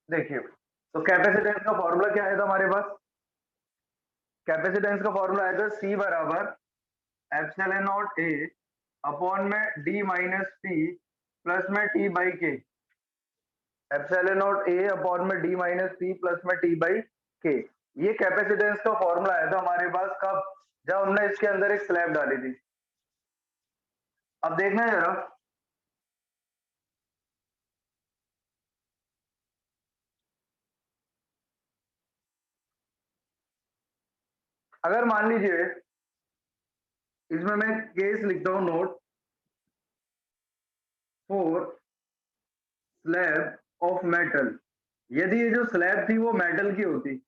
देखिए, तो कैपेसिटेंस का फॉर्मूला क्या आया था हमारे पास? कैपेसिटेंस का फॉर्मूला आया था C बराबर एप्सिलॉन नॉट A अपॉन में D माइनस T प्लस में T by K। Epsilon not A upon में D माइनस T प्लस में T बाई K। ये कैपेसिटेंस का फॉर्मूला आया था हमारे पास कब? जब हमने इसके अंदर एक स्लैब डाली थी। अब देखना जरा, अगर मान लीजिए इसमें मैं केस लिखता हूं, note for slab of metal. यदि ये जो स्लैब थी वो मेटल की होती,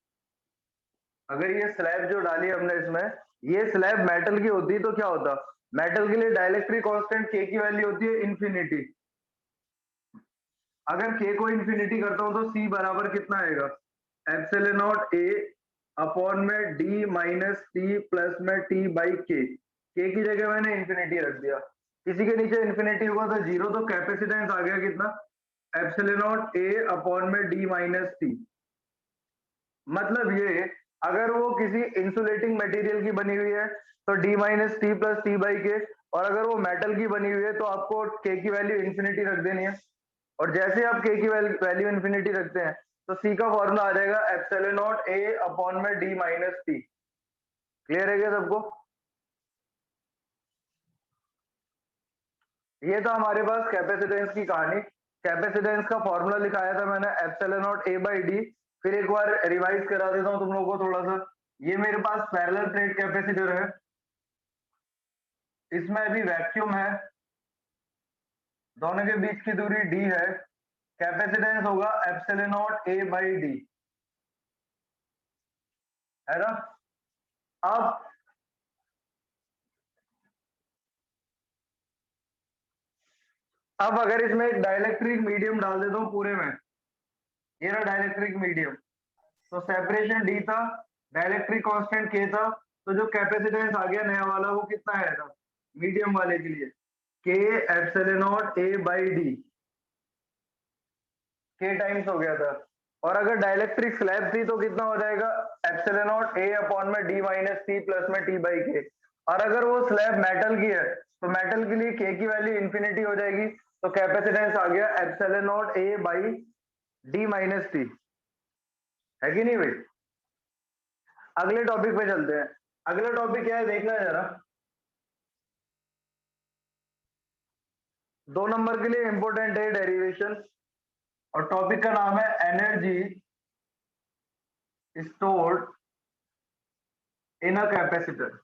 अगर ये स्लैब जो डाली हमने इसमें, ये स्लैब मेटल की होती तो क्या होता? मेटल के लिए डाइलेक्ट्रिक कांस्टेंट के की वैल्यू होती है इन्फिनिटी। अगर के को इन्फिनिटी करता हूं तो सी बराबर कितना आएगा? एप्सिलॉन नॉट ए अपॉन में डी माइनस टी प्लस में टी बाई के की जगह मैंने इन्फिनिटी रख दिया। किसी के नीचे इन्फिनिटी होगा तो जीरो, तो कैपेसिटेंस आ गया कितना? एप्सिलॉन नॉट ए अपॉन में डी माइनस टी। मतलब ये, अगर वो किसी इंसुलेटिंग मटेरियल की बनी हुई है तो D minus T plus T by के, और अगर वो मेटल की बनी हुई है तो आपको के की वैल्यू इन्फिनिटी रख देनी है। और जैसे आप के की वैल्यू इन्फिनिटी रखते हैं तो सी का फॉर्मूला आ जाएगा एप्सिलॉन नॉट ए अपॉन में डी माइनस टी। क्लियर है क्या सबको? ये तो हमारे पास कैपेसिटेंस की कहानी। कैपेसिटेंस का फॉर्मूला लिखाया था मैंने epsilon not a by D. फिर एक बार रिवाइज करा देता हूँ तुम लोगों को थोड़ा सा। ये मेरे पास पैरेलल प्लेट कैपेसिटर है, इसमें अभी वैक्यूम है, दोनों के बीच की दूरी डी है। कैपेसिटेंस होगा epsilon not a by D, है ना? अब अगर इसमें एक डाइलेक्ट्रिक मीडियम डाल देता हूँ पूरे में, ये रहा डाइलेक्ट्रिक मीडियम, तो सेपरेशन डी था, डाइलेक्ट्रिक कांस्टेंट के था, तो जो कैपेसिटेंस आ गया नया वाला वो कितना आया था मीडियम वाले के लिए? के epsilon not a by D, के टाइम्स हो गया था। और अगर डाइलेक्ट्रिक स्लैब थी तो कितना हो जाएगा? एप्सिलॉन नॉट ए अपॉन में डी माइनस टी प्लस में टी बाई के। और अगर वो स्लैब मेटल की है तो मेटल के लिए के की वैल्यू इन्फिनिटी हो जाएगी, तो कैपेसिटेंस आ गया epsilon not a by D minus T. है कि नहीं भाई? अगले टॉपिक पे चलते हैं। अगला टॉपिक क्या है देखना है जरा। 2 नंबर के लिए इंपॉर्टेंट है डेरिवेशन, और टॉपिक का नाम है energy stored in a capacitor.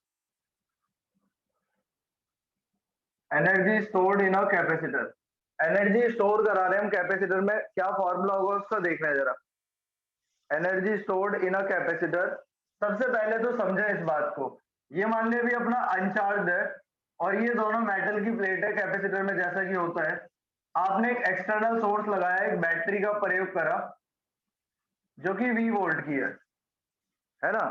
Energy stored in a capacitor, energy store करा रहे हैं हम कैपेसिटर में, क्या फॉर्मूला होगा उसका देखना है जरा। Energy stored in a capacitor, सबसे पहले तो समझे इस बात को। ये मान लिया भी अपना अनचार्ज है और ये दोनों मेटल की प्लेट है कैपेसिटर में, जैसा कि होता है। आपने एक एक्सटर्नल सोर्स लगाया, एक बैटरी का प्रयोग करा जो कि V वोल्ट की है ना?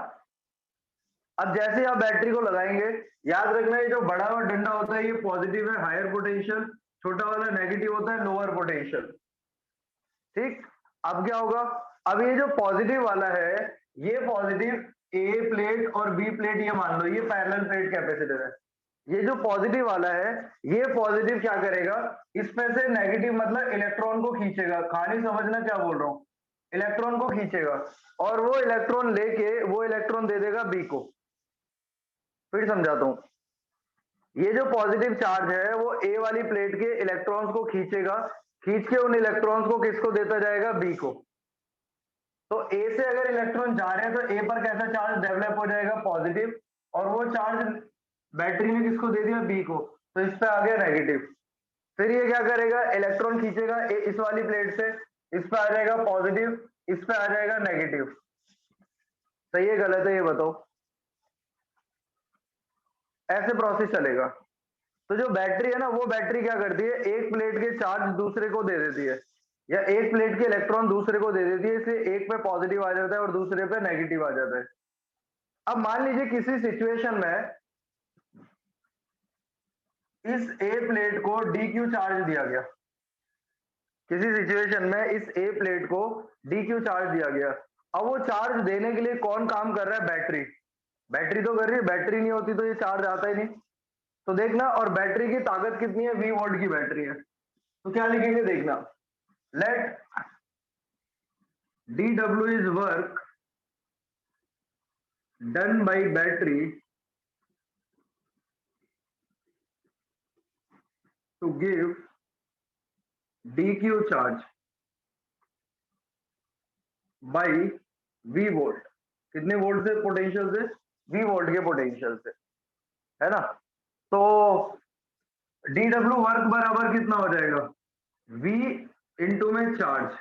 अब जैसे आप बैटरी को लगाएंगे, याद रखना ये जो बड़ा हुआ डंडा होता है ये पॉजिटिव है, हायर पोटेंशियल, छोटा वाला नेगेटिव होता है, लोअर पोटेंशियल। ठीक, अब क्या होगा? अब ये जो पॉजिटिव वाला है, ये पॉजिटिव ए प्लेट और बी प्लेट, ये मान लो ये पैरेलल प्लेट कैपेसिटर है। ये जो पॉजिटिव वाला है, ये पॉजिटिव क्या करेगा? इसमें से नेगेटिव मतलब इलेक्ट्रॉन को खींचेगा। कहानी समझना क्या बोल रहा हूं, इलेक्ट्रॉन को खींचेगा और वो इलेक्ट्रॉन लेके वो इलेक्ट्रॉन दे देगा बी को। फिर समझाता हूं। ये जो पॉजिटिव चार्ज है वो ए वाली प्लेट के इलेक्ट्रॉन्स को खींचेगा, खींच के उन इलेक्ट्रॉन्स को किसको देता जाएगा? बी को। तो ए से अगर इलेक्ट्रॉन जा रहे हैं तो ए पर कैसा चार्ज डेवलप हो जाएगा? पॉजिटिव। और वो चार्ज बैटरी ने किसको दे दिया? बी को, तो इस पे आ गया नेगेटिव। फिर ये क्या करेगा? इलेक्ट्रॉन खींचेगा इस वाली प्लेट से, इस पे आ जाएगा पॉजिटिव, इस पे आ जाएगा नेगेटिव। सही है गलत है ये बताओ? ऐसे प्रोसेस चलेगा। तो जो बैटरी है ना, वो बैटरी क्या करती है? एक प्लेट के चार्ज दूसरे को दे देती है, या एक प्लेट के इलेक्ट्रॉन दूसरे को दे देती है, इसलिए एक पे पॉजिटिव आ जाता है और दूसरे पे नेगेटिव आ जाता है। अब मान लीजिए किसी सिचुएशन में इस ए प्लेट को डी क्यू चार्ज दिया गया, किसी सिचुएशन में इस ए प्लेट को डी क्यू चार्ज दिया गया। अब वो चार्ज देने के लिए कौन काम कर रहा है? बैटरी। बैटरी तो कर रही है, बैटरी नहीं होती तो ये चार्ज आता ही नहीं। तो देखना, और बैटरी की ताकत कितनी है? 20 वोल्ट की बैटरी है। तो क्या लिखेंगे देखना, late dw is work done by battery to give dq charge by v volt. कितने वोल्ट से? पोटेंशियल से, v वोल्ट के पोटेंशियल से, है ना। तो dw वर्क बराबर कितना हो जाएगा? v इंटू में चार्ज,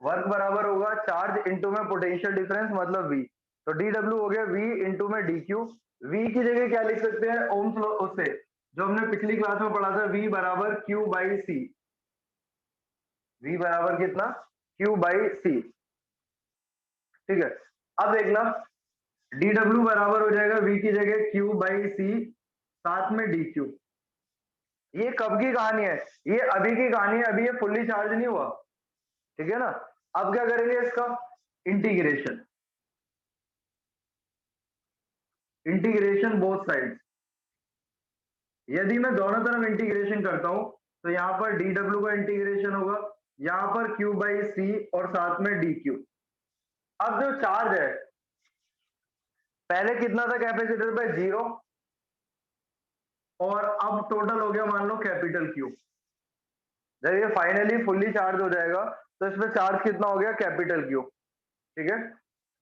वर्क बराबर होगा चार्ज इंटू में पोटेंशियल डिफरेंस मतलब v। तो dw हो गया v इंटू में dq। v की जगह क्या लिख सकते हैं? ओम्स लॉ, उससे जो हमने पिछली क्लास में पढ़ा था, v बराबर q बाई सी। v बराबर कितना? q बाई सी। ठीक है, अब देखना dw बराबर हो जाएगा v की जगह q बाई सी साथ में dq। ये कब की कहानी है? ये अभी की कहानी है, अभी ये फुल्ली चार्ज नहीं हुआ, ठीक है ना। अब क्या करेंगे इसका? Integration, integration both side. यदि मैं दोनों तरफ इंटीग्रेशन करता हूं तो यहाँ पर dw का इंटीग्रेशन होगा, यहाँ पर q बाई सी और साथ में dq। अब जो चार्ज है, पहले कितना था कैपेसिटर पे? 0, और अब टोटल हो गया मान लो कैपिटल Q। जब ये फाइनली फुल्ली चार्ज हो जाएगा तो इसमें चार्ज कितना हो गया? Capital Q। ठीक है,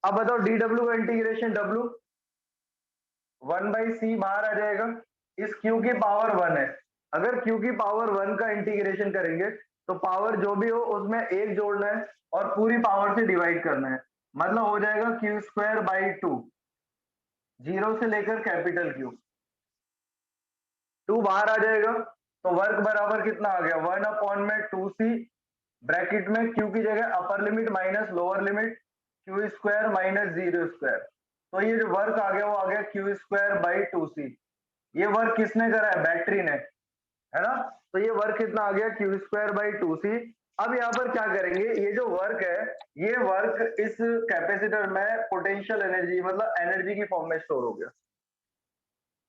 अब बताओ dw का इंटीग्रेशन w 1 बाई सी बाहर आ जाएगा, इस q की पावर 1 है। अगर q की पावर 1 का इंटीग्रेशन करेंगे तो पावर जो भी हो उसमें एक जोड़ना है और पूरी पावर से डिवाइड करना है, मतलब हो जाएगा q स्क्वायर बाई 2, 0 से लेकर कैपिटल Q। 2 बाहर आ जाएगा तो वर्क बराबर कितना आ गया? 1 अपॉन में 2c, ब्रैकेट में q की जगह upper limit minus lower limit q square minus 0 square. तो ये जो वर्क आ गया वो आ गया q स्क्वायर बाई 2c। ये वर्क किसने करा है? बैटरी ने, है ना। तो ये वर्क कितना आ गया? q square by 2c। अब यहाँ पर क्या करेंगे? ये जो वर्क है, ये वर्क इस कैपेसिटर में पोटेंशियल एनर्जी मतलब एनर्जी की फॉर्म में स्टोर हो गया,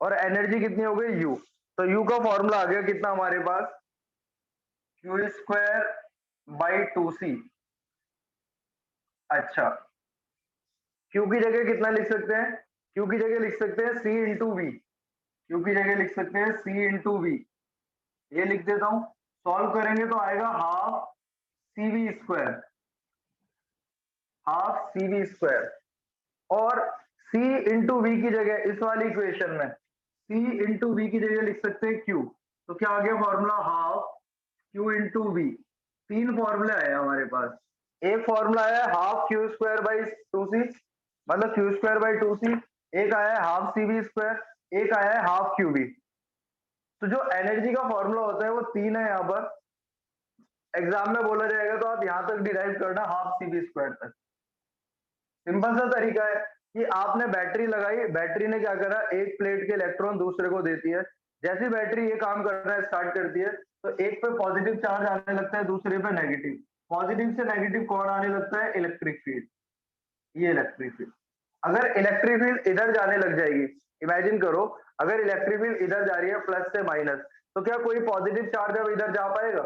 और एनर्जी कितनी हो गई? U। तो U का फॉर्मूला आ गया कितना हमारे पास? q square by 2c। अच्छा, Q की जगह कितना लिख सकते हैं? Q की जगह लिख सकते हैं c इंटू वी। Q की जगह लिख सकते हैं c इंटू वी। ये लिख देता हूं, सॉल्व करेंगे तो आएगा half C V square, half C V square. और c इंटू वी की जगह इस वाली इक्वेशन में c इंटू वी की जगह लिख सकते हैं q। तो क्या आ गया formula? Half q into V. तीन फॉर्मूले आए हमारे पास। एक फॉर्मूला आया half q square by 2c, मतलब q स्क्वायर बाई 2c। एक आया है हाफ सी वी स्क्वायर, एक आया है हाफ क्यू वी। तो जो एनर्जी का फॉर्मूला होता है वो तीन है यहाँ पर। एग्जाम में बोला जाएगा तो आप यहाँ तक डिराइव करना हाफ सी वी स्क्वायर तक। सिंपल सा तरीका है कि आपने बैटरी लगाई, बैटरी ने क्या करा? एक प्लेट के इलेक्ट्रॉन दूसरे को देती है। जैसी बैटरी ये काम करना स्टार्ट करती है तो एक पे पॉजिटिव चार्ज आने लगता है, दूसरे पे नेगेटिव। पॉजिटिव से नेगेटिव कौन आने लगता है? Electric field. ये इलेक्ट्रिक फील्ड, अगर इलेक्ट्रिक फील्ड इधर जाने लग जाएगी, इमेजिन करो अगर इलेक्ट्रिक फील्ड इधर जा रही है प्लस से माइनस, तो क्या कोई पॉजिटिव चार्ज अब इधर जा पाएगा?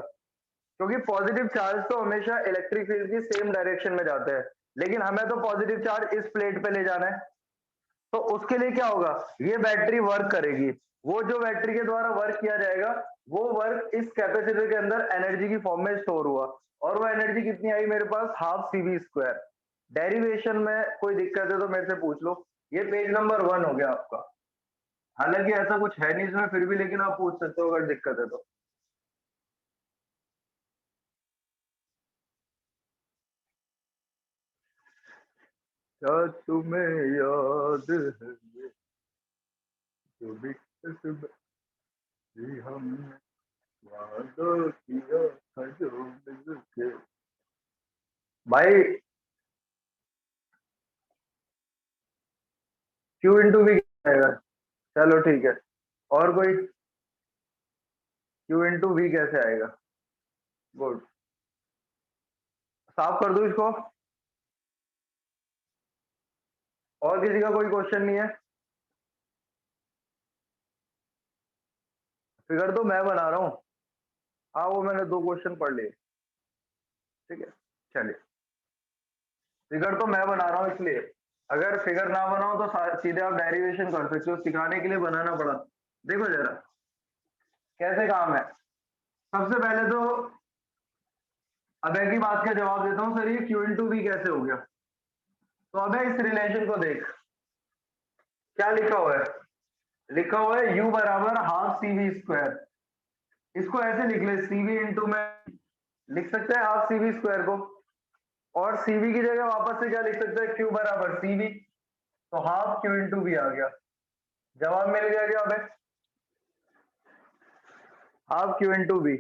क्योंकि पॉजिटिव चार्ज तो हमेशा इलेक्ट्रिक फील्ड की सेम डायरेक्शन में जाते हैं, लेकिन हमें तो पॉजिटिव चार्ज इस प्लेट पे ले जाना है। तो उसके लिए क्या होगा? ये बैटरी वर्क करेगी। वो जो बैटरी के द्वारा वर्क किया जाएगा वो वर्क इस कैपेसिटर के अंदर एनर्जी की फॉर्म में स्टोर हुआ, और वो एनर्जी कितनी आई मेरे पास? Half C V square. Derivation में कोई दिक्कत है तो मेरे से पूछ लो। ये पेज नंबर 1 हो गया आपका। हालांकि ऐसा कुछ है नहीं इसमें, फिर भी लेकिन आप पूछ सकते हो अगर दिक्कत है तो। क्या तुम्हें याद है ये जो भी कसम हमने वादा किया था जो मिलके। भाई क्यू इंटू वी आएगा। चलो ठीक है, और कोई? क्यू इंटू वी कैसे आएगा? गुड, साफ कर दूं इसको? और किसी का कोई क्वेश्चन नहीं है? फिगर तो मैं बना रहा हूँ। हाँ, वो मैंने 2 क्वेश्चन पढ़ लिए। ठीक है, चलिए। फिगर तो मैं बना रहा हूँ, इसलिए अगर फिगर ना बनाओ तो सीधे आप डेरिवेशन कर सकते हो, सिखाने के लिए बनाना पड़ा। देखो जरा कैसे काम है। सबसे पहले तो अब एक ही बात का जवाब देता हूँ, सर ये क्यू इंटू बी कैसे हो गया? तो अब इस रिलेशन को देख, क्या लिखा हुआ है? लिखा हुआ है u बराबर हाफ सी वी स्क्वायर। इसको ऐसे लिख ले, सी वी इंटू में लिख सकते हैं हाफ सी वी स्क्वायर को, और सीवी की जगह वापस से क्या लिख सकते हैं? क्यू बराबर सीवी। तो हाफ क्यू इंटू बी आ गया, जवाब मिल गया क्या? अब हाफ क्यू इंटू बी।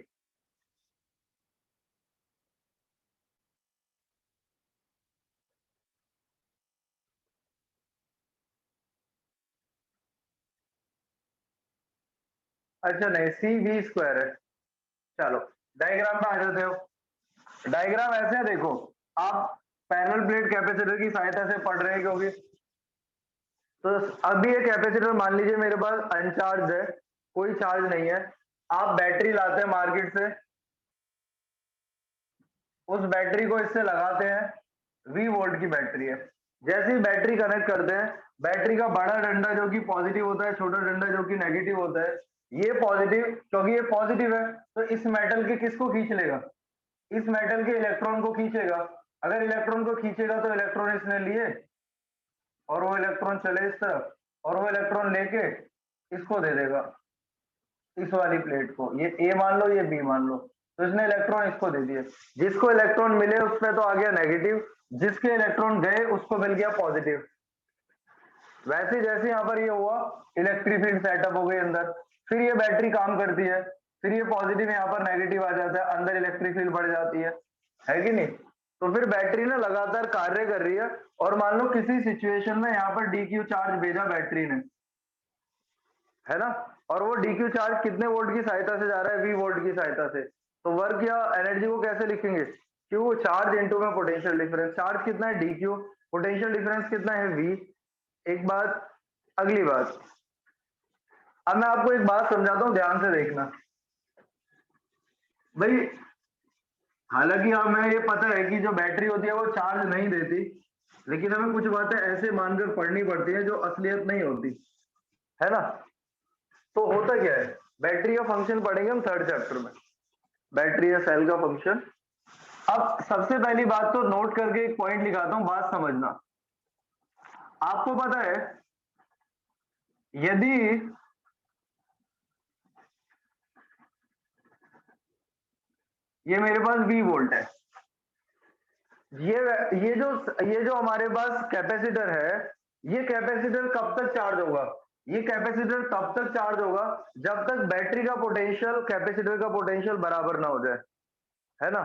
अच्छा नहीं, सी वी स्क्वायर है। चलो डायग्राम पे आ जाते हो। डायग्राम ऐसे है, देखो आप पैरेलल प्लेट कैपेसिटर की सहायता से पढ़ रहे हैं, क्योंकि तो अभी ये कैपेसिटर मान लीजिए मेरे पास अनचार्ज है, कोई चार्ज नहीं है। आप बैटरी लाते हैं मार्केट से, उस बैटरी को इससे लगाते हैं, वी वोल्ट की बैटरी है। जैसे ही बैटरी कनेक्ट करते हैं, बैटरी का बड़ा डंडा जो कि पॉजिटिव होता है, छोटा डंडा जो कि नेगेटिव होता है, ये पॉजिटिव, क्योंकि ये पॉजिटिव है तो इस मेटल के किसको खींच लेगा? इस मेटल के इलेक्ट्रॉन को खींचेगा। अगर इलेक्ट्रॉन को खींचेगा तो इलेक्ट्रॉन इसने लिए, और वो इलेक्ट्रॉन चले इस तरफ, और वो इलेक्ट्रॉन लेके इसको दे देगा, इस वाली प्लेट को। ये ए मान लो, ये बी मान लो। तो इसने इलेक्ट्रॉन इसको दे दिए, जिसको इलेक्ट्रॉन मिले उस पे तो आ गया नेगेटिव, जिसके इलेक्ट्रॉन गए उसको मिल गया पॉजिटिव। वैसे जैसे यहाँ पर ये हुआ, इलेक्ट्रिक फील्ड सेटअप हो गई अंदर, फिर ये बैटरी काम करती है, फिर ये पॉजिटिव यहाँ पर नेगेटिव आ जाता है, अंदर इलेक्ट्रिक फील्ड बढ़ जाती है कि नहीं? तो फिर बैटरी ना लगातार कार्य कर रही है, और मान लो किसी सिचुएशन में यहाँ पर डी क्यू चार्ज भेजा बैटरी ने, है ना? और वो डीक्यू चार्ज कितने वोल्ट की सहायता से जा रहा है? वी वोल्ट की सहायता से। तो वर्क या एनर्जी को कैसे लिखेंगे? क्यू चार्ज इनटू में पोटेंशियल डिफरेंस। चार्ज कितना है? डीक्यू। पोटेंशियल डिफरेंस कितना है? वी। एक बात। अगली बात, अब मैं आपको एक बात समझाता हूँ, ध्यान से देखना भाई। हालांकि हमें ये पता है कि जो बैटरी होती है वो चार्ज नहीं देती, लेकिन हमें कुछ बातें ऐसे मानकर पढ़नी पड़ती है जो असलियत नहीं होती, है ना? तो होता क्या है, बैटरी का फंक्शन पढ़ेंगे हम थर्ड चैप्टर में, बैटरी या सेल का फंक्शन। अब सबसे पहली बात तो नोट करके एक पॉइंट लिखाता हूं, बात समझना। आपको पता है, यदि ये मेरे पास V वोल्ट है, ये ये जो हमारे पास कैपेसिटर है, ये कैपेसिटर कब तक चार्ज होगा? ये कैपेसिटर तब तक चार्ज होगा जब तक बैटरी का पोटेंशियल कैपेसिटर का पोटेंशियल बराबर ना हो जाए, है ना?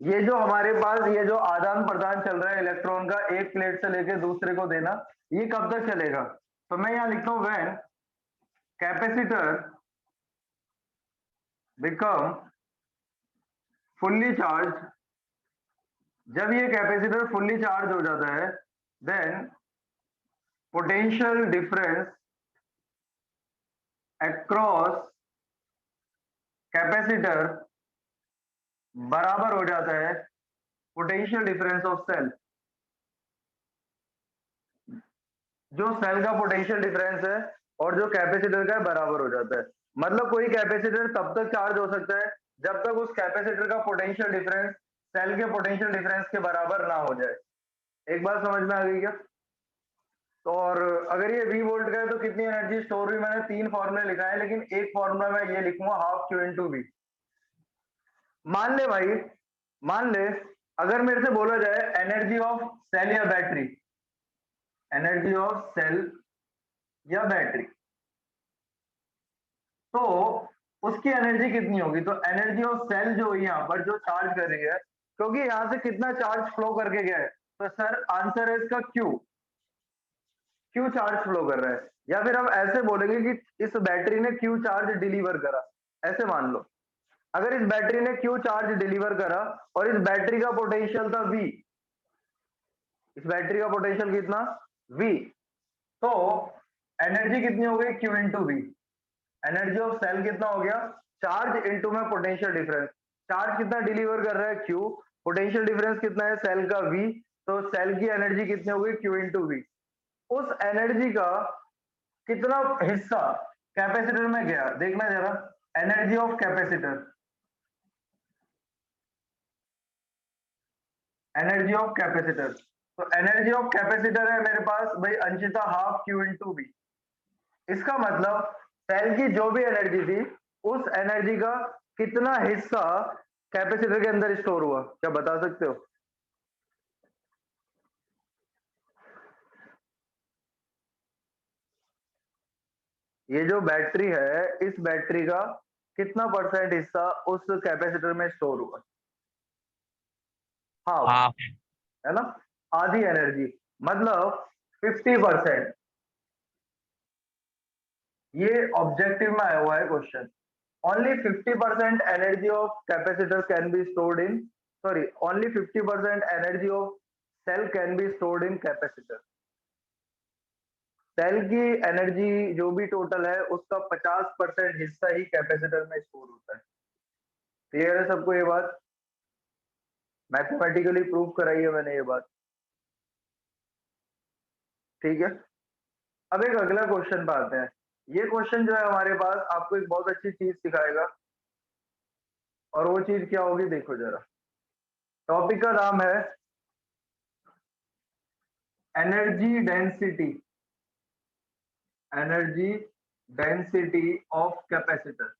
ये जो हमारे पास ये जो आदान प्रदान चल रहा है इलेक्ट्रॉन का, एक प्लेट से लेके दूसरे को देना, ये कब तक चलेगा? तो मैं यहां लिखता हूं, when capacitor become fully charge, जब ये कैपेसिटर फुल्ली चार्ज हो जाता है, then potential difference across capacitor बराबर हो जाता है पोटेंशियल डिफरेंस ऑफ सेल। जो सेल का पोटेंशियल डिफरेंस है और जो कैपेसिटर का है बराबर हो जाता है। मतलब कोई कैपेसिटर तब तक चार्ज हो सकता है जब तक उस कैपेसिटर का पोटेंशियल डिफरेंस सेल के पोटेंशियल डिफरेंस के बराबर ना हो जाए। एक बात समझ में आ गई क्या? तो और अगर ये वी वोल्ट का है तो कितनी एनर्जी स्टोर हुई? मैंने 3 फॉर्मूले लिखा है, लेकिन एक फॉर्मूला मैं ये लिखूंगा, हाफ क्यू इंटू वी। मान ले भाई, मान ले अगर मेरे से बोला जाए एनर्जी ऑफ सेल या बैटरी, एनर्जी ऑफ सेल या बैटरी, तो उसकी एनर्जी कितनी होगी? तो एनर्जी ऑफ सेल जो है यहाँ पर जो चार्ज कर रही है, क्योंकि यहाँ से कितना चार्ज फ्लो करके गया है, तो सर आंसर है इसका क्यू। क्यू चार्ज फ्लो कर रहा है, या फिर हम ऐसे बोलेंगे कि इस बैटरी ने क्यू चार्ज डिलीवर करा, ऐसे मान लो। अगर इस बैटरी ने Q चार्ज डिलीवर करा और इस बैटरी का पोटेंशियल था V, इस बैटरी का पोटेंशियल कितना V, तो एनर्जी कितनी हो गई Q into V। Energy of cell कितना हो गया, चार्ज इंटू में पोटेंशियल डिफरेंस। चार्ज कितना डिलीवर कर रहा है Q, पोटेंशियल डिफरेंस कितना है सेल का V, तो सेल की एनर्जी कितनी हो गई Q इंटू V। उस एनर्जी का कितना हिस्सा कैपेसिटर में गया देखना जरा, energy of capacitor, energy of capacitor. तो एनर्जी ऑफ कैपेसिटर है मेरे पास भाई Anshita half Q into V। इसका मतलब सेल की जो भी एनर्जी थी उस एनर्जी का कितना हिस्सा कैपेसिटर के अंदर स्टोर हुआ, क्या बता सकते हो? ये जो बैटरी है इस बैटरी का कितना परसेंट हिस्सा उस कैपेसिटर में स्टोर हुआ? Half, half. है ना, आधी एनर्जी, मतलब 50%। ये ऑब्जेक्टिव में आया हुआ है question. Only 50% energy of capacitor can be stored in, sorry, only 50% energy of cell can be stored in capacitor. Cell की एनर्जी जो भी टोटल है उसका 50% हिस्सा ही कैपेसिटर में स्टोर होता है। क्लियर है सबको ये बात? मैथमेटिकली प्रूव कराई है मैंने ये बात, ठीक है। अब एक अगला क्वेश्चन पे आते हैं। ये क्वेश्चन जो है हमारे पास आपको एक बहुत अच्छी चीज सिखाएगा, और वो चीज क्या होगी देखो जरा। टॉपिक का नाम है energy density, energy density of capacitor.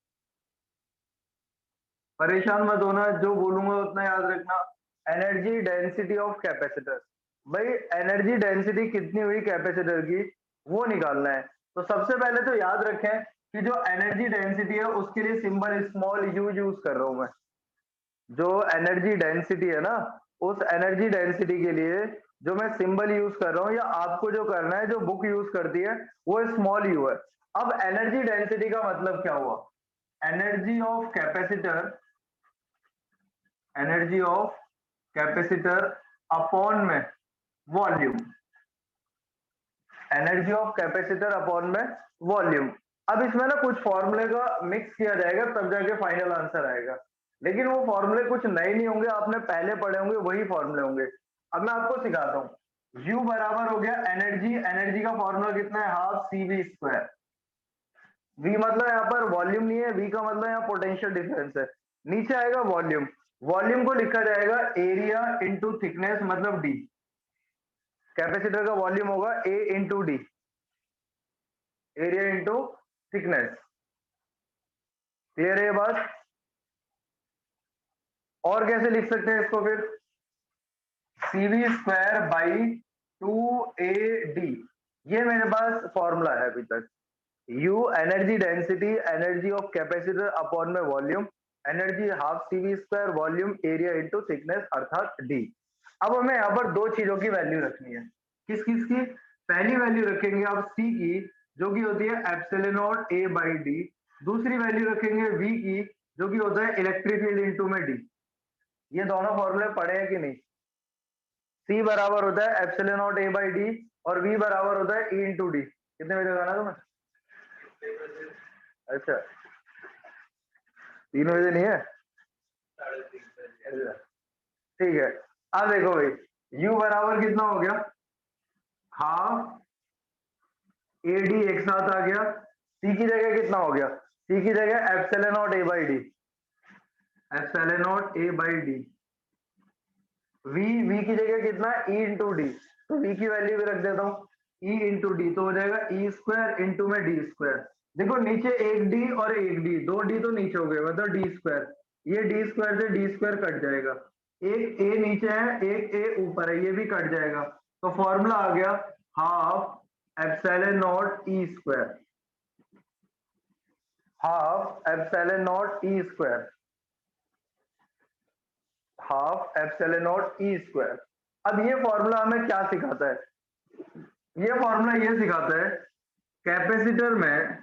परेशान मत होना, जो बोलूंगा उतना याद रखना। एनर्जी डेंसिटी ऑफ कैपेसिटर, भाई एनर्जी डेंसिटी कितनी हुई कैपेसिटर की वो निकालना है। तो सबसे पहले तो याद रखें कि जो एनर्जी डेंसिटी है उसके लिए सिंबल स्मॉल यू यूज कर रहा हूं मैं। जो एनर्जी डेंसिटी है ना, उस एनर्जी डेंसिटी के लिए जो मैं सिंबल यूज कर रहा हूं, या आपको जो करना है जो बुक यूज करती है वो स्मॉल यू है। अब एनर्जी डेंसिटी का मतलब क्या हुआ, energy of capacitor, energy of capacitor upon में volume, energy of capacitor upon में वॉल्यूम। अब इसमें ना कुछ फॉर्मूले का मिक्स किया जाएगा तब जाके फाइनल आंसर आएगा, लेकिन वो फॉर्मूले कुछ नए नहीं होंगे, आपने पहले पढ़े होंगे वही फॉर्मूले होंगे। अब मैं आपको सिखाता हूँ। U बराबर हो गया एनर्जी, एनर्जी का फॉर्मूला कितना है हाफ CV स्क्वायर। V मतलब यहाँ पर वॉल्यूम नहीं है, V का मतलब यहाँ पोटेंशियल डिफरेंस है। नीचे आएगा वॉल्यूम, वॉल्यूम को लिखा जाएगा एरिया इंटू थिकनेस मतलब D। कैपेसिटर का वॉल्यूम होगा A into D, area into thickness. Clear है ये बात? और कैसे लिख सकते हैं इसको फिर, CV स्क्वायर बाई 2AD, ये मेरे पास फॉर्मूला है अभी तक। U energy density, energy of capacitor upon में volume, energy half CV square volume area into thickness अर्थात D। अब हमें यहाँ पर दो चीजों की वैल्यू रखनी है। किस किस की? पहली वैल्यू रखेंगे आप C की, जो कि होती है epsilon not A by D। दूसरी वैल्यू रखेंगे V की, जो कि होता है इलेक्ट्रिक फील्ड इंटू में D। ये दोनों फॉर्मूले पढ़े हैं कि नहीं? C बराबर होता है epsilon not A by D, और V बराबर होता है E इंटू D। कितने बजे लगाना तुम्हें? अच्छा, 3 बजे नहीं है? ठीक है। अब देखो भाई, U बराबर कितना हो गया, हाफ AD एक साथ आ गया। C की जगह कितना हो गया, C की जगह epsilon not A by D, epsilon not A by D। V की जगह कितना, E इंटू डी, तो V की वैल्यू भी रख देता हूँ E इंटू डी, तो हो जाएगा E स्क्वायर इंटू में D स्क्वायर। देखो नीचे एक D और एक D, दो D तो नीचे हो गए मतलब D स्क्वायर। ये D स्क्वायर से D स्क्वायर कट जाएगा, एक A नीचे है एक A ऊपर है, ये भी कट जाएगा। तो फॉर्मूला आ गया half epsilon not E square, half epsilon not E square, half epsilon not E square. अब ये फॉर्मूला हमें क्या सिखाता है? ये फॉर्मूला ये सिखाता है कैपेसिटर में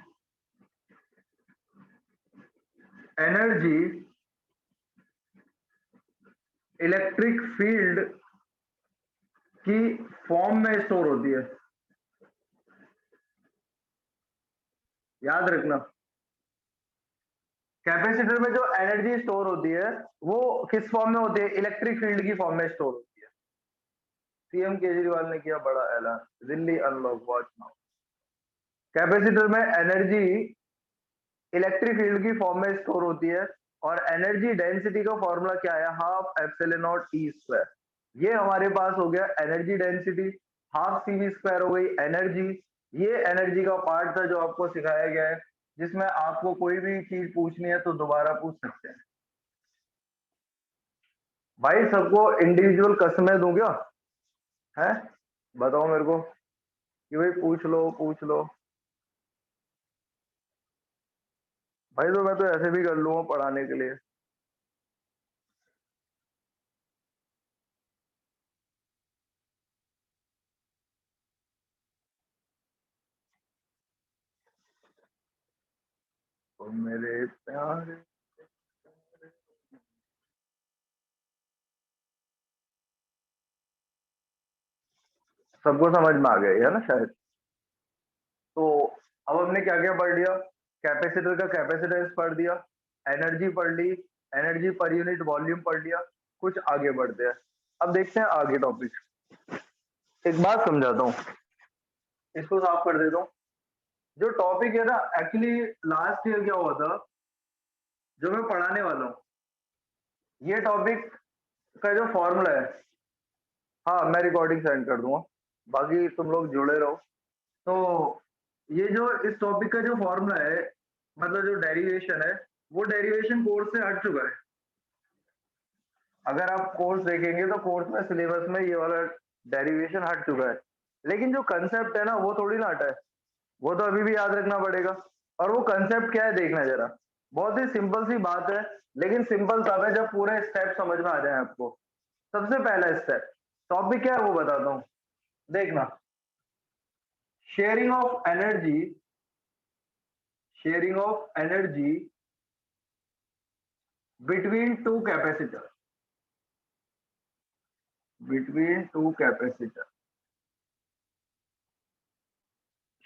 एनर्जी इलेक्ट्रिक फील्ड की फॉर्म में स्टोर होती है। याद रखना, कैपेसिटर में जो एनर्जी स्टोर होती है वो किस फॉर्म में होती है? इलेक्ट्रिक फील्ड की फॉर्म में स्टोर होती है। सीएम केजरीवाल ने किया बड़ा ऐलान, Delhi unlock watch now. Capacitor में एनर्जी इलेक्ट्रिक फील्ड की फॉर्म में स्टोर होती है और एनर्जी डेंसिटी का फॉर्मूला क्या है? Half epsilon naught E square. ये हमारे पास हो गया energy density, half C V square हो गई एनर्जी। ये एनर्जी का पार्ट था जो आपको सिखाया गया है, जिसमें आपको कोई भी चीज पूछनी है तो दोबारा पूछ सकते हैं। भाई सबको इंडिविजुअल कस्में दूं क्या? है, बताओ मेरे को कि भाई पूछ लो पूछ लो। भाई तो मैं तो ऐसे भी कर लूंगा पढ़ाने के लिए। तो मेरे प्यारे, सबको समझ में आ गया है ना शायद। तो अब हमने क्या क्या पढ़ लिया? कैपेसिटर का कैपेसिटेंस पढ़ दिया, एनर्जी पढ़ ली, एनर्जी पर यूनिट वॉल्यूम पढ़ लिया। कुछ आगे बढ़ते हैं, अब देखते हैं आगे टॉपिक। एक बात समझाता हूँ, इसको साफ कर देता हूँ। जो टॉपिक है ना, एक्चुअली लास्ट ईयर क्या हुआ था, जो मैं पढ़ाने वाला हूँ, ये टॉपिक का जो फॉर्मूला है, हाँ मैं रिकॉर्डिंग सेंड कर दूंगा, बाकी तुम लोग जुड़े रहो। तो ये जो इस टॉपिक का जो फॉर्मूला है, मतलब जो डेरिवेशन है, वो डेरिवेशन कोर्स से हट चुका है। अगर आप कोर्स देखेंगे तो कोर्स में सिलेबस में ये वाला डेरिवेशन हट चुका है, लेकिन जो कंसेप्ट है ना वो थोड़ी ना हटा है, वो तो अभी भी याद रखना पड़ेगा। और वो कंसेप्ट क्या है देखना जरा, बहुत ही सिंपल सी बात है, लेकिन सिंपल तब है जब पूरे स्टेप समझ में आ जाए आपको। सबसे पहला स्टेप, टॉपिक क्या है वो बताता हूँ, देखना। Sharing of energy, sharing of energy between two capacitor, between two capacitor,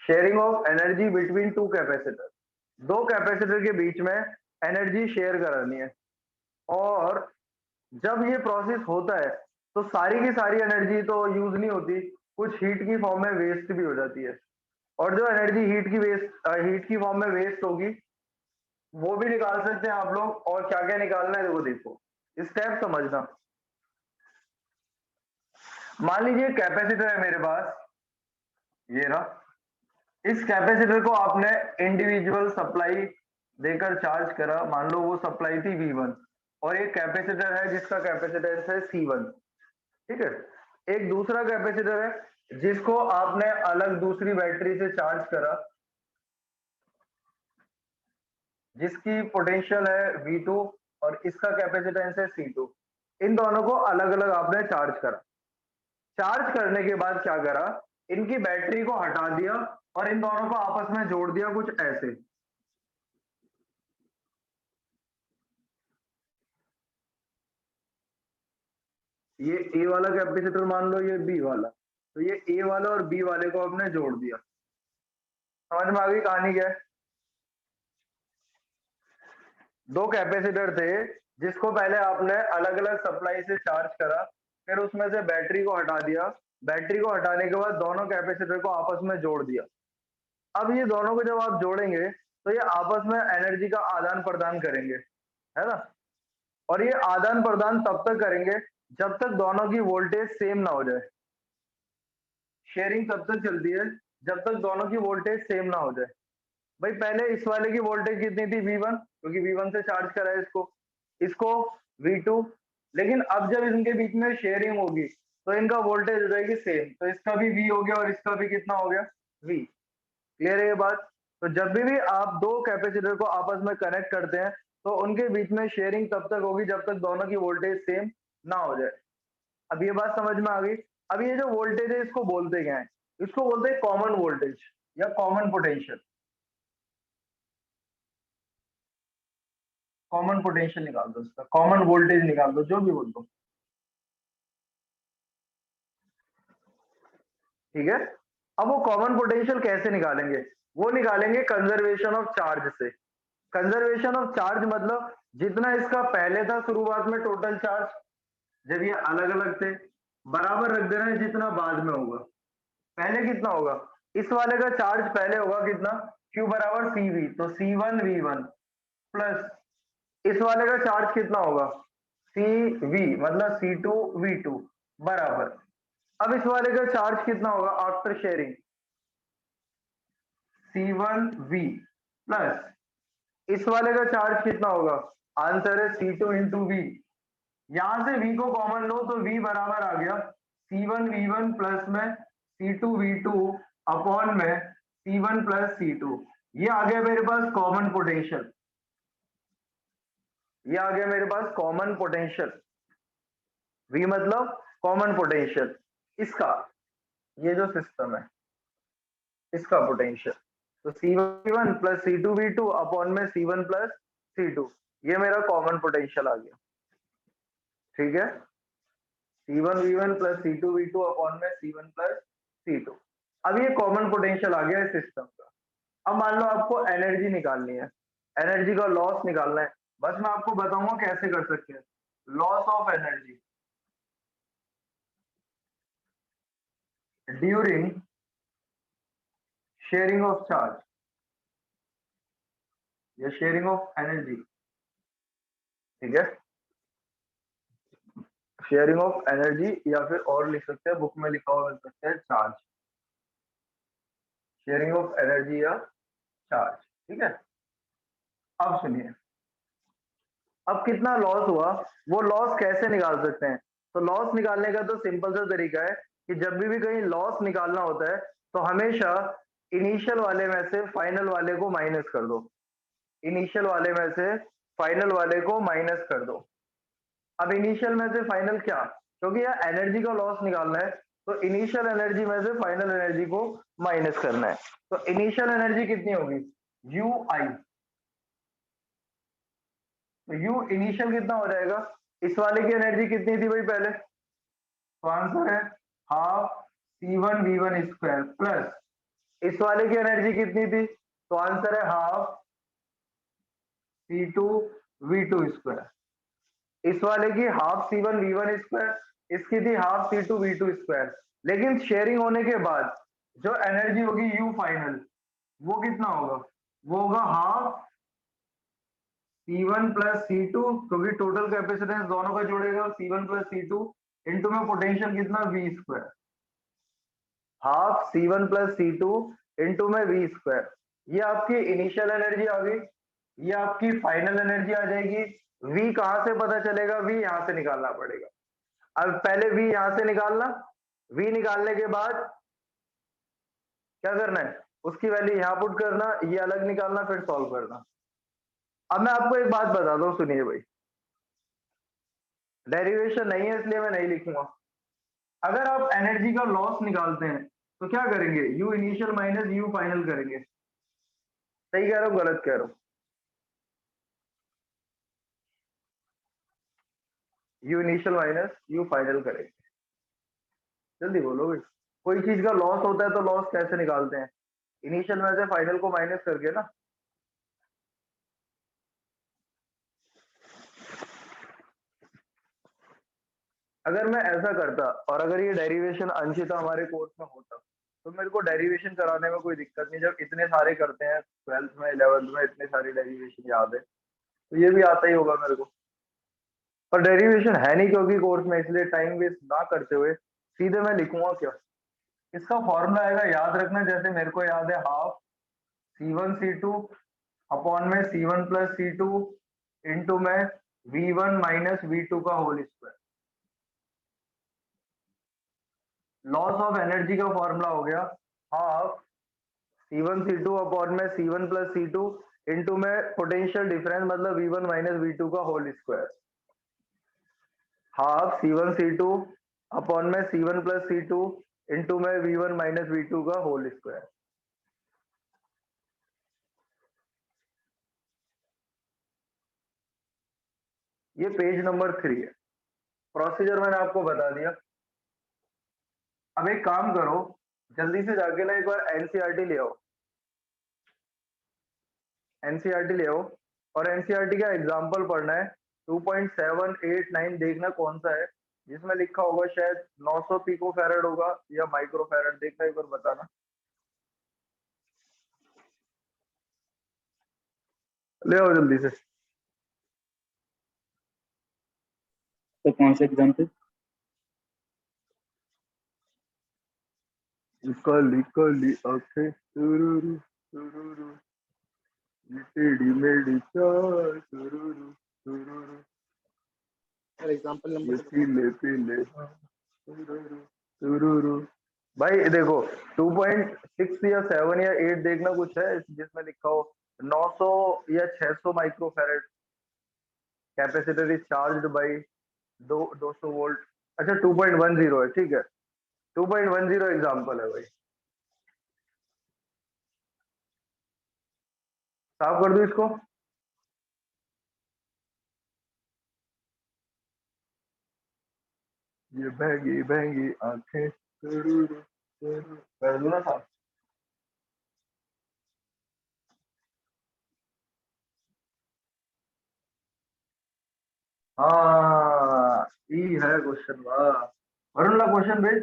sharing of energy between two capacitor. दो कैपेसिटर के बीच में एनर्जी शेयर करानी है। और जब ये प्रोसेस होता है तो सारी की सारी एनर्जी तो यूज नहीं होती, कुछ हीट की फॉर्म में वेस्ट भी हो जाती है। और जो एनर्जी हीट की फॉर्म में वेस्ट होगी वो भी निकाल सकते हैं आप लोग। और क्या क्या निकालना है वो देखो, स्टेप समझना। मान लीजिए कैपेसिटर है मेरे पास, ये रहा। इस कैपेसिटर को आपने इंडिविजुअल सप्लाई देकर चार्ज करा, मान लो वो सप्लाई थी V1, और एक कैपेसिटर है जिसका कैपेसिटेंस है C1, ठीक है। एक दूसरा कैपेसिटर है जिसको आपने अलग दूसरी बैटरी से चार्ज करा, जिसकी पोटेंशियल है V2 और इसका कैपेसिटेंस है C2। इन दोनों को अलग अलग आपने चार्ज करा। चार्ज करने के बाद क्या करा, इनकी बैटरी को हटा दिया और इन दोनों को आपस में जोड़ दिया कुछ ऐसे। ये ए वाला कैपेसिटर मान लो, ये बी वाला, तो ये ए वाला और बी वाले को आपने जोड़ दिया। समझ में आ गई कहानी क्या है? दो कैपेसिटर थे जिसको पहले आपने अलग अलग सप्लाई से चार्ज करा, फिर उसमें से बैटरी को हटा दिया। बैटरी को हटाने के बाद दोनों कैपेसिटर को आपस में जोड़ दिया। अब ये दोनों को जब आप जोड़ेंगे तो ये आपस में एनर्जी का आदान प्रदान करेंगे, है ना। और ये आदान प्रदान तब तक करेंगे जब तक दोनों की वोल्टेज सेम ना हो जाए। शेयरिंग तब तक चलती है जब तक दोनों की वोल्टेज सेम ना हो जाए। भाई पहले इस वाले की वोल्टेज कितनी थी? V1, क्योंकि V1 से चार्ज करा है इसको, इसको V2। लेकिन अब जब इनके बीच में शेयरिंग होगी तो इनका वोल्टेज हो जाएगी सेम, तो इसका भी V हो गया और इसका भी कितना हो गया? V। क्लियर है ये बात? तो जब भी आप दो कैपेसिटर को आपस में कनेक्ट करते हैं तो उनके बीच में शेयरिंग तब तक होगी जब तक दोनों की वोल्टेज सेम ना हो जाए। अब ये बात समझ में आ गई? अब ये जो वोल्टेज है इसको बोलते क्या है? इसको बोलते हैं कॉमन वोल्टेज या कॉमन पोटेंशियल। कॉमन पोटेंशियल निकाल दो, इसका कॉमन वोल्टेज निकाल दो, जो भी बोल दो। ठीक है। अब वो कॉमन पोटेंशियल कैसे निकालेंगे, वो निकालेंगे कंजर्वेशन ऑफ चार्ज से। कंजर्वेशन ऑफ चार्ज मतलब जितना इसका पहले था शुरुआत में टोटल चार्ज, जब ये अलग अलग थे, बराबर रख देना है जितना बाद में होगा। पहले कितना होगा, इस वाले का चार्ज पहले होगा कितना, Q बराबर CV, तो C1V1 प्लस इस वाले का चार्ज कितना होगा, CV मतलब C2V2 बराबर। अब इस वाले का चार्ज कितना होगा आफ्टर शेयरिंग, C1V प्लस इस वाले का चार्ज कितना होगा, आंसर है C2 इंटू वी। यहां से V को कॉमन लो तो V बराबर आ गया C1V1 प्लस में C2V2 अपॉन में C1 प्लस C2। ये आ गया मेरे पास कॉमन पोटेंशियल, ये आ गया मेरे पास कॉमन पोटेंशियल। V मतलब कॉमन पोटेंशियल इसका, ये जो सिस्टम है इसका पोटेंशियल। तो C1 प्लस C2V2 अपॉन में C1 प्लस C2, ये मेरा कॉमन पोटेंशियल आ गया। ठीक है, C1V1 प्लस C2V2 अपॉन में C1 प्लस C2। अब ये कॉमन पोटेंशियल आ गया है सिस्टम का। अब मान लो आपको एनर्जी निकालनी है, एनर्जी का लॉस निकालना है, बस मैं आपको बताऊंगा कैसे कर सकते हैं। Loss of energy during sharing of charge या शेयरिंग ऑफ एनर्जी, ठीक है, शेयरिंग ऑफ एनर्जी, या फिर और लिख सकते हैं, बुक में लिखा हुआ मिल सकता है चार्ज, शेयरिंग ऑफ एनर्जी या चार्ज। ठीक है, अब सुनिए, अब कितना लॉस हुआ, वो लॉस कैसे निकाल सकते हैं। तो लॉस निकालने का तो सिंपल सा तरीका है कि जब भी कहीं लॉस निकालना होता है तो हमेशा इनिशियल वाले में से फाइनल वाले को माइनस कर दो, इनिशियल वाले में से फाइनल वाले को माइनस कर दो। अब इनिशियल में से फाइनल क्या, क्योंकि यार एनर्जी का लॉस निकालना है तो इनिशियल एनर्जी में से फाइनल एनर्जी को माइनस करना है। तो इनिशियल एनर्जी कितनी होगी, यू आई, तो यू इनिशियल कितना हो जाएगा, इस वाले की एनर्जी कितनी थी भाई पहले, तो आंसर है हाफ C1V1 स्क्वायर प्लस इस वाले की एनर्जी कितनी थी, तो आंसर है हाफ C2V2 स्क्वायर। इस वाले की हाफ C1V1 स्क्वायर, इसकी थी हाफ C2V2 स्क्वायर। लेकिन शेयरिंग होने के बाद जो एनर्जी होगी यू फाइनल, वो कितना होगा, वो होगा हाफ C1 प्लस C2, क्योंकि टोटल कैपेसिटेंस दोनों का जोड़ेगा C1 प्लस C2 इंटू में पोटेंशियल कितना V square, half C1 plus C2 into में V स्क्वायर। ये आपकी इनिशियल एनर्जी आ गई, ये आपकी फाइनल एनर्जी आ जाएगी। V कहां से पता चलेगा, V यहां से निकालना पड़ेगा। अब पहले V यहां से निकालना, V निकालने के बाद क्या करना है, उसकी वैल्यू यहां पुट करना, ये अलग निकालना, फिर सॉल्व करना। अब मैं आपको एक बात बता दूं, सुनिए भाई, डेरिवेशन नहीं है इसलिए मैं नहीं लिखूंगा। अगर आप एनर्जी का लॉस निकालते हैं तो क्या करेंगे, you initial minus you final करेंगे। सही कह रहा हूँ गलत कह रहा हूँ, you initial minus you final करेंगे। जल्दी बोलो भाई, कोई चीज का लॉस होता है तो लॉस कैसे निकालते हैं, इनिशियल में से फाइनल को माइनस करके ना। अगर मैं ऐसा करता और अगर ये डेरिवेशन अंशिता हमारे कोर्स में होता तो मेरे को डेरिवेशन कराने में कोई दिक्कत नहीं, जब इतने सारे करते हैं 12th में 11th में इतने सारी डेरिवेशन याद है, तो ये भी आता ही होगा मेरे को। पर डेरिवेशन है नहीं क्योंकि कोर्स में, इसलिए टाइम वेस्ट ना करते हुए सीधे मैं लिखूंगा क्या, इसका फॉर्मूला आएगा, याद रखना, जैसे मेरे को याद है हाफ C1 C2 अपॉन में C1 प्लस C2 इंटू में V1 माइनस V2 का whole square. Loss of energy का फॉर्मूला हो गया हाफ C1 C2 अपॉन में C1 प्लस C2 इंटू में पोटेंशियल डिफरेंस मतलब V1 माइनस V2 का whole square, half C1 C2 upon में C1 प्लस C2 इंटू में V1 माइनस V2 का होल स्क्वायर। ये पेज नंबर 3 है। प्रोसीजर मैंने आपको बता दिया। अब एक काम करो, जल्दी से जाके ना एक बार एनसीईआरटी ले आओ, एनसीईआरटी ले आओ और एनसीईआरटी का एग्जाम्पल पढ़ना है। 2.789 देखना कौन सा है जिसमें लिखा होगा शायद 900 पिको फैरड होगा या माइक्रो फैरड, देखना एक बार बताना। ले आओ जल्दी से। तो कौन से एग्जाम पे? काली काली आंखें तुरुरु तुरुरु, ये टेढ़ी मेढ़ी चाल तुरुरु तुरुरु, सर एग्जांपल ये नंबर पीले पीले तुरुरु तुरुरु। भाई देखो 2.6 या 7 या 8 देखना कुछ है जिसमें लिखा हो 900 या 600 micro farad capacitor is charged bye 200 volt. अच्छा 2.10 है, ठीक है, 2.10 एग्जाम्पल है भाई। साफ कर दो इसको। ये बहगी बहगी आंखें तुरुरु तुरुरु, कर दो ना साफ। हाँ ई है क्वेश्चन, वाह। वरुण ला क्वेश्चन भेज,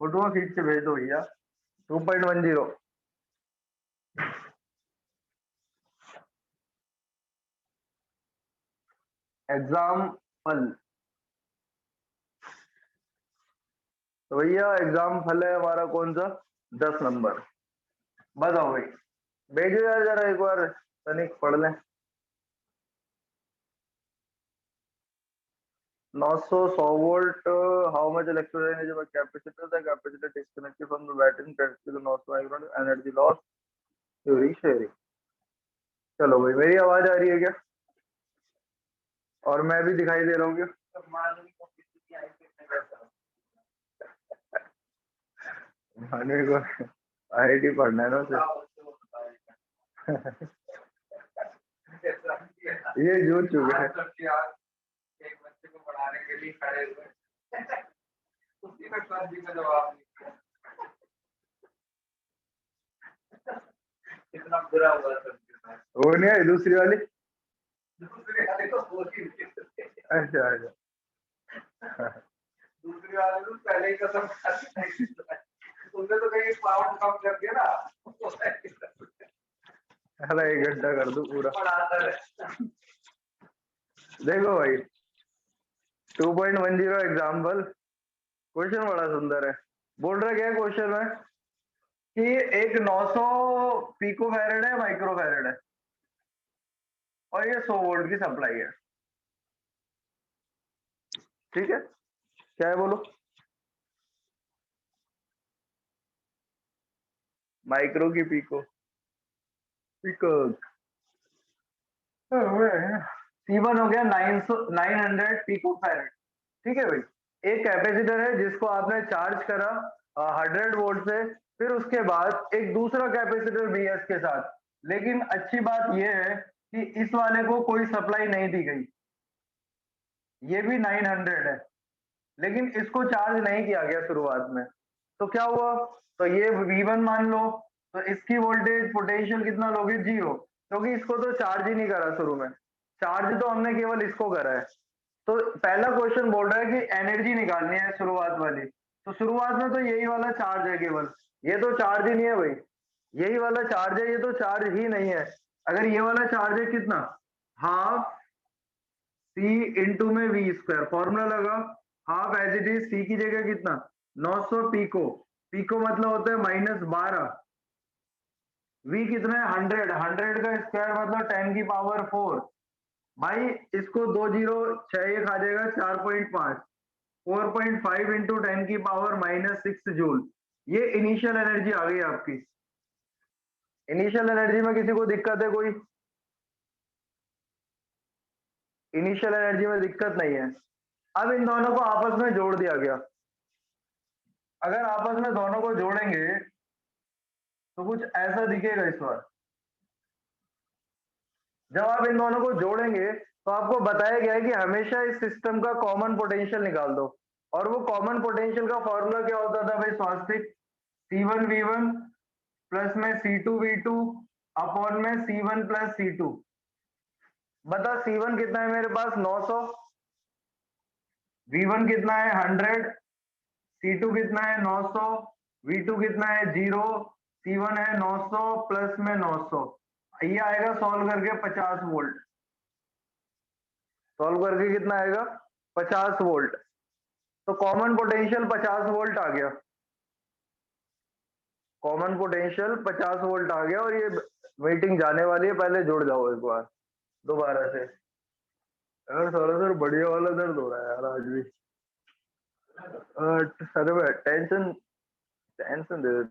फोटो खींच के भेज दो भैया। 2.10 एग्जाम्पल। तो भैया एग्जाम्पल है हमारा कौन सा, 10 नंबर। बताओ भाई, भेजो यार जरा एक बार, तनिक पढ़ लें। 900 100 volt, how much electric energy by capacitor, the capacitor disconnected from the battery capacitor 900 micron energy loss during sharing. चलो भाई, मेरी आवाज आ रही है क्या, और मैं भी दिखाई दे रहा हूँ क्या? माने को आईआईटी पढ़ना है ना उसे। ये जो चुका है एक बच्चे को पढ़ाने के लिए खड़े हुए, उसी का सर जी का जवाब कितना बुरा हुआ सर के साथ। वो नहीं है दूसरी वाली, दूसरी वाली तो बोली अच्छा अच्छा। दूसरी वाले तो पहले ही कसम खाती, उनने तो कहीं पाउंड कम कर दिया ना। अरे 1 घंटा कर दो पूरा। देखो भाई 2.10 एग्जाम्पल, क्वेश्चन बड़ा सुंदर है। बोल रहा क्या है क्वेश्चन में कि एक 900 पिको फैरेड है, माइक्रो फैरेड है, और ये 100 वोल्ट की सप्लाई है, ठीक है। क्या है बोलो, माइक्रो की पिको, पिको C1 हो गया 900 पिको फैरेड, ठीक है भाई। एक कैपेसिटर है जिसको आपने चार्ज करा 100 वोल्ट से, फिर उसके बाद एक दूसरा कैपेसिटर भी है इसके साथ। लेकिन अच्छी बात यह है कि इस वाले को कोई सप्लाई नहीं दी गई, ये भी 900 है, लेकिन इसको चार्ज नहीं किया गया शुरुआत में। तो क्या हुआ, तो ये V1 मान लो, तो इसकी वोल्टेज पोटेंशियल कितना लोगे, 0, क्योंकि इसको तो चार्ज ही नहीं करा शुरू में, चार्ज तो हमने केवल इसको करा है। तो पहला क्वेश्चन बोल रहा है कि एनर्जी निकालनी है शुरुआत वाली, तो शुरुआत में तो यही वाला चार्ज है केवल, ये तो चार्ज ही नहीं है भाई, यही वाला चार्ज है, ये तो चार्ज ही नहीं है। अगर ये वाला चार्ज है कितना, हाफ C इंटू में V स्क्वायर, फॉर्मूला लगा, half as it is C की जगह कितना 900 पिको, पिको मतलब होता है -12, V कितना है 100, 100 का स्क्वायर मतलब 10 की पावर 4। भाई इसको 2 0 6 ये खा जाएगा 4.5, 4.5 इंटू 10 की पावर -6 जूल। ये इनिशियल एनर्जी आ गई आपकी। इनिशियल एनर्जी में किसी को दिक्कत है कोई, इनिशियल एनर्जी में दिक्कत नहीं है। अब इन दोनों को आपस में जोड़ दिया गया, अगर आपस में दोनों को जोड़ेंगे तो कुछ ऐसा दिखेगा इस बार। जब आप इन दोनों को जोड़ेंगे तो आपको बताया गया है कि हमेशा इस सिस्टम का कॉमन पोटेंशियल निकाल दो, और वो कॉमन पोटेंशियल का फॉर्मूला क्या होता था भाई, स्वास्तिक, C1V1 प्लस में C2V2 अपॉन में C1 प्लस C2। बता C1 कितना है मेरे पास 900, V1 कितना है 100, C2 कितना है 900, V2 कितना है 0, C1 है 900 प्लस में 900। ये आएगा सॉल्व करके 50 वोल्ट। सॉल्व करके कितना आएगा 50 वोल्ट। तो कॉमन पोटेंशियल 50 वोल्ट आ गया। कॉमन पोटेंशियल 50 वोल्ट आ गया और ये मीटिंग जाने वाली है, पहले जुड़ जाओ एक बार दोबारा से। यार थोड़ा सर बढ़िया वाला दर्द हो रहा है यार आज भी। सर में टेंशन टेंशन दे